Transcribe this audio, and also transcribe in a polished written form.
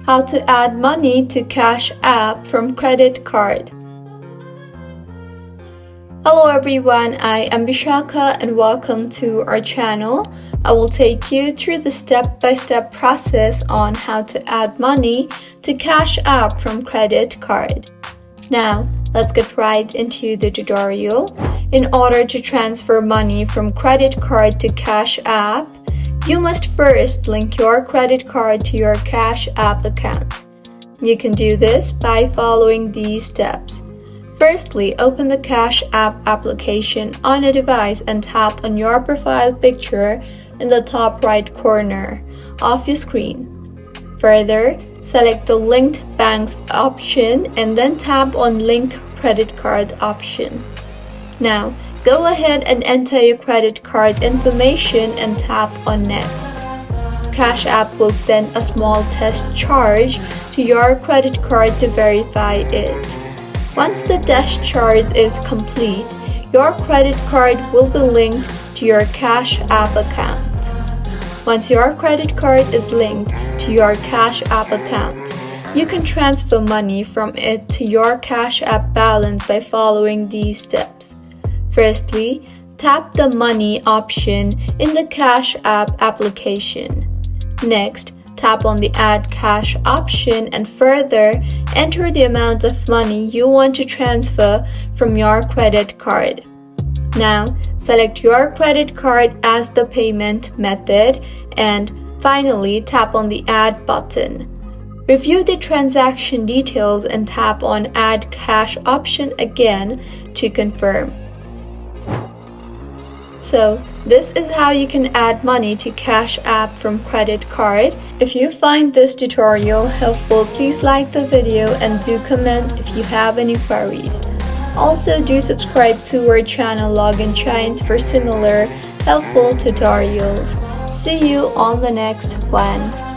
How to add money to Cash App from credit card. Hello everyone, I am Bishaka and welcome to our channel. I will take you through the step-by-step process on how to add money to Cash App from credit card. Now, let's get right into the tutorial. In order to transfer money from credit card to Cash App, you must first link your credit card to your Cash App account. You can do this by following these steps. Firstly, open the Cash App application on a device and tap on your profile picture in the top right corner of your screen. Further, select the Linked Banks option and then tap on Link Credit Card option. Now, go ahead and enter your credit card information and tap on Next. Cash App will send a small test charge to your credit card to verify it. Once the test charge is complete, your credit card will be linked to your Cash App account. Once your credit card is linked to your Cash App account, you can transfer money from it to your Cash App balance by following these steps. Firstly, tap the Money option in the Cash App application. Next, tap on the Add Cash option and further enter the amount of money you want to transfer from your credit card. Now, select your credit card as the payment method and finally tap on the Add button. Review the transaction details and tap on Add Cash option again to confirm. So, this is how you can add money to Cash App from credit card. If you find this tutorial helpful, please like the video and do comment if you have any queries. Also, do subscribe to our channel Login Shines for similar helpful tutorials. See you on the next one.